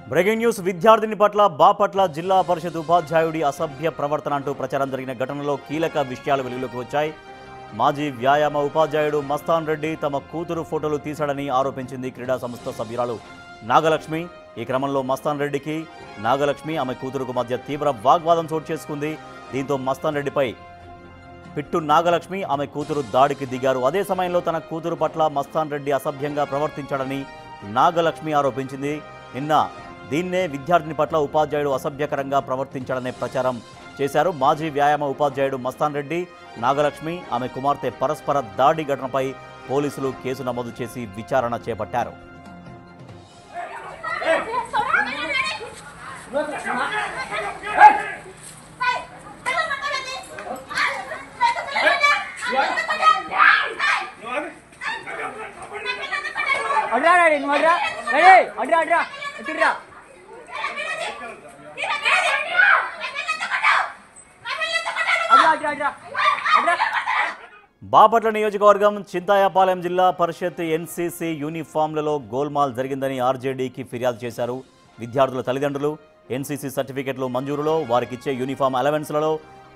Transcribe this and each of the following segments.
Breaking news విద్యార్థిని పట్ల బాపట్ల జిల్లా పరిషత్ ఉపాధ్యాయుడి అసభ్య ప్రవర్తన అంటూ ప్రచారం జరిగిన ఘటనలో కీలక విషయాలు వెలుగులోకి వచ్చాయి. మాజీ వ్యాయామ ఉపాధ్యాయుడు మస్తాన్ రెడ్డి తమ కూతురు ఫోటోలు తీశాడని ఆరోపించింది క్రీడా సంస్థ సభ్యురాలు నాగలక్ష్మి. ఈ క్రమంలో మస్తాన్ రెడ్డికి నాగలక్ష్మి ఆమె కూతురుకు మధ్య తీవ్ర వాగ్వాదం చోటు చేసుకుంది. దీంతో మస్తాన్ రెడ్డిపై పిట్టు నాగలక్ష్మి ఆమె కూతురు దాడికి దిగారు. అదే సమయంలో తన కూతురు పట్ల మస్తాన్ రెడ్డి అసభ్యంగా ప్రవర్తించాడని నాగలక్ష్మి ఆరోపించింది. నిన్న దీన్నే విద్యార్థిని పట్ల ఉపాధ్యాయుడు అసభ్యకరంగా ప్రవర్తించాడనే ప్రచారం చేశారు. మాజీ వ్యాయామ ఉపాధ్యాయుడు మస్తాన్ రెడ్డి, నాగలక్ష్మి ఆమె కుమార్తె పరస్పర దాడి ఘటనపై పోలీసులు కేసు నమోదు చేసి విచారణ చేపట్టారు. బాపట్ల నియోజకవర్గం చింతాయపాలెం జిల్లా పరిషత్ ఎన్సీసీ యూనిఫామ్లలో గోల్మాల్ జరిగిందని ఆర్జేడీకి ఫిర్యాదు చేశారు విద్యార్థుల తల్లిదండ్రులు. ఎన్సీసీ సర్టిఫికెట్లు మంజూరులో, వారికిచ్చే యూనిఫామ్ అలవెన్స్లలో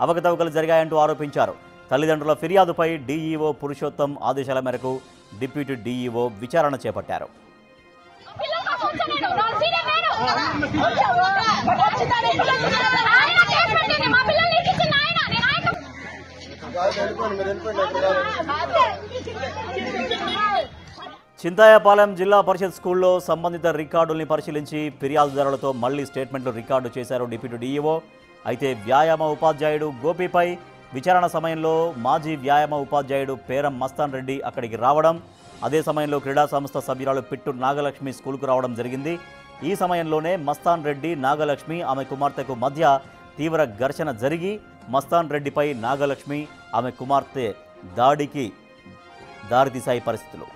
అవకతవకలు జరిగాయంటూ ఆరోపించారు. తల్లిదండ్రుల ఫిర్యాదుపై డీఈఓ పురుషోత్తం ఆదేశాల మేరకు డిప్యూటీ డీఈఓ విచారణ చేపట్టారు. చింతాయపాలెం జిల్లా పరిషత్ స్కూల్లో సంబంధిత రికార్డుల్ని పరిశీలించి ఫిర్యాదుదారులతో మళ్లీ స్టేట్మెంట్లు రికార్డు చేశారు డిప్యూటీ డీఈఓ. అయితే వ్యాయామ ఉపాధ్యాయుడు గోపిపై విచారణ సమయంలో మాజీ వ్యాయామ ఉపాధ్యాయుడు పేరం మస్తాన్ రెడ్డి అక్కడికి రావడం, అదే సమయంలో క్రీడా సంస్థ సభ్యురాలు పిట్టు నాగలక్ష్మి స్కూల్కు రావడం జరిగింది. ఈ సమయంలోనే మస్తాన్ రెడ్డి, నాగలక్ష్మి ఆమె కుమార్తెకు మధ్య తీవ్ర ఘర్షణ జరిగి మస్తాన్ రెడ్డిపై నాగలక్ష్మి ఆమె కుమార్తె దాడికి దారితీశాయి పరిస్థితులు.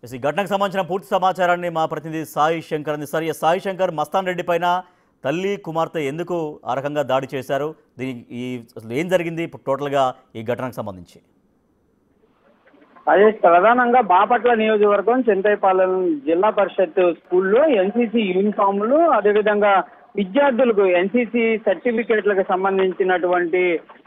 ఈ ఘటనకు సంబంధించిన పూర్తి సమాచారాన్ని మా ప్రతినిధి సాయి శంకర్ అందిస్తారు. సాయి శంకర్, మస్తాన్ రెడ్డి పైన తల్లి కుమార్తె ఎందుకు ఆ రకంగా దాడి చేశారు? ఏం జరిగింది టోటల్గా ఈ ఘటనకు సంబంధించి? అదే ప్రధానంగా బాపట్ల నియోజకవర్గం చింతైపాలెం జిల్లా పరిషత్ స్కూల్లో ఎన్సీసీ యూనిఫామ్లు, అదేవిధంగా విద్యార్థులకు ఎన్సీసీ సర్టిఫికేట్లకు సంబంధించినటువంటి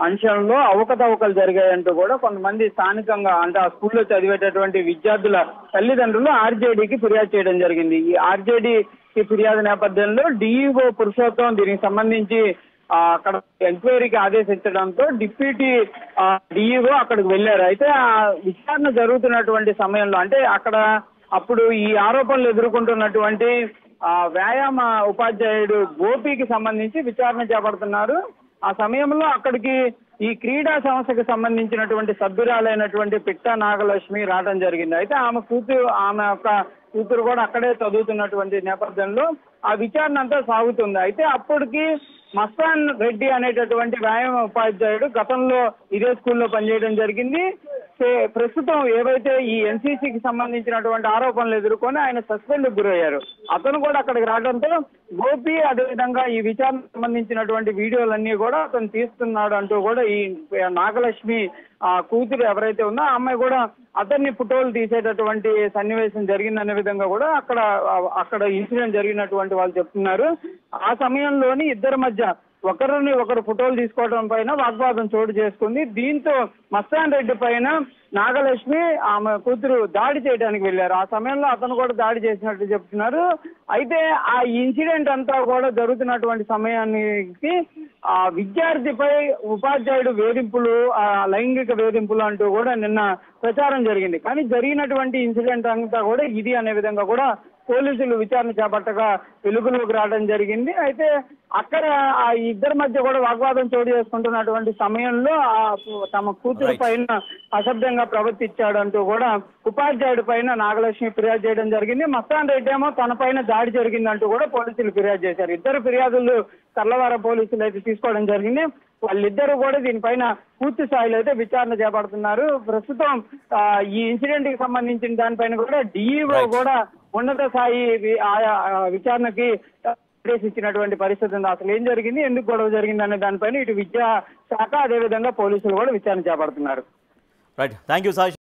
అంశంలో అవకతవకలు జరిగాయంటూ కూడా కొంతమంది స్థానికంగా అంటే ఆ స్కూల్లో చదివేటటువంటి విద్యార్థుల తల్లిదండ్రులు ఆర్జేడీకి ఫిర్యాదు చేయడం జరిగింది. ఈ ఆర్జేడీకి ఫిర్యాదు నేపథ్యంలో డీఈఓ పురుషోత్తం దీనికి సంబంధించి అక్కడ ఎంక్వైరీకి ఆదేశించడంతో డిప్యూటీ డీఈఓ అక్కడికి వెళ్లారు. అయితే ఆ విచారణ జరుగుతున్నటువంటి సమయంలో అంటే అక్కడ అప్పుడు ఈ ఆరోపణలు ఎదుర్కొంటున్నటువంటి వ్యాయామ ఉపాధ్యాయుడు గోపికి సంబంధించి విచారణ చేపడుతున్నారు. ఆ సమయంలో అక్కడికి ఈ క్రీడా సంస్థకు సంబంధించినటువంటి సభ్యురాలైనటువంటి పిట్టా నాగలక్ష్మి రావడం జరిగింది. అయితే ఆమె కూతురు కూడా అక్కడే చదువుతున్నటువంటి నేపథ్యంలో ఆ విచారణ అంతా సాగుతుంది. అయితే అప్పటికి మస్తాన్ రెడ్డి అనేటటువంటి వ్యాయామ ఉపాధ్యాయుడు గతంలో ఇదే స్కూల్లో పనిచేయడం జరిగింది. ప్రస్తుతం ఏవైతే ఈ ఎన్సీసీకి సంబంధించినటువంటి ఆరోపణలు ఎదుర్కొని ఆయన సస్పెండ్కు గురయ్యారు. అతను కూడా అక్కడికి రావడంతో గోపి అదేవిధంగా ఈ విచారణకు సంబంధించినటువంటి వీడియోలన్నీ కూడా అతను తీస్తున్నాడు అంటూ కూడా ఈ నాగలక్ష్మి కూతురు ఎవరైతే ఉందో ఆ అమ్మాయి కూడా అతన్ని ఫోటోలు తీసేటటువంటి సన్నివేశం జరిగిందనే విధంగా కూడా అక్కడ ఇన్సిడెంట్ జరిగినటువంటి వాళ్ళు చెప్తున్నారు. ఆ సమయంలోని ఇద్దరి మధ్య ఒకరిని ఒకరు ఫోటోలు తీసుకోవడం పైన వాగ్వాదం చోటు చేసుకుంది. దీంతో మస్తాన్ రెడ్డి పైన నాగలక్ష్మి ఆమె కూతురు దాడి చేయడానికి వెళ్లారు. ఆ సమయంలో అతను కూడా దాడి చేసినట్టు చెప్తున్నారు. అయితే ఆ ఇన్సిడెంట్ అంతా కూడా జరుగుతున్నటువంటి సమయానికి ఆ విద్యార్థిపై ఉపాధ్యాయుడు వేధింపులు, లైంగిక వేధింపులు అంటూ కూడా నిన్న ప్రచారం జరిగింది. కానీ జరిగినటువంటి ఇన్సిడెంట్ అంతా కూడా ఇది అనే విధంగా కూడా పోలీసులు విచారణ చేపట్టగా వెలుగులోకి రావడం జరిగింది. అయితే అక్కడ ఆ ఇద్దరి మధ్య కూడా వాగ్వాదం చోటు చేసుకుంటున్నటువంటి సమయంలో తమ కూతురు పైన అసభ్యంగా ప్రవర్తించాడంటూ కూడా ఉపాధ్యాయుడి పైన నాగలక్ష్మి ఫిర్యాదు చేయడం జరిగింది. మస్తాన్ రెడ్డి ఏమో తన పైన దాడి జరిగిందంటూ కూడా పోలీసులు ఫిర్యాదు చేశారు. ఇద్దరు ఫిర్యాదులు కర్లవారం పోలీసులు అయితే తీసుకోవడం జరిగింది. వాళ్ళిద్దరూ కూడా దీనిపైన పూర్తి స్థాయిలో అయితే విచారణ చేపడుతున్నారు. ప్రస్తుతం ఈ ఇన్సిడెంట్ కి సంబంధించిన దానిపైన కూడా డిఈఓ కూడా ఉన్నత స్థాయి విచారణకి నోటీస్ ఇచ్చినటువంటి పరిస్థితి ఉంది. అసలు ఏం జరిగింది, ఎందుకు గొడవ జరిగింది అనే దానిపైన ఇటు విద్యా శాఖ అదేవిధంగా పోలీసులు కూడా విచారణ చేపడుతున్నారు. Right, thank you Sai.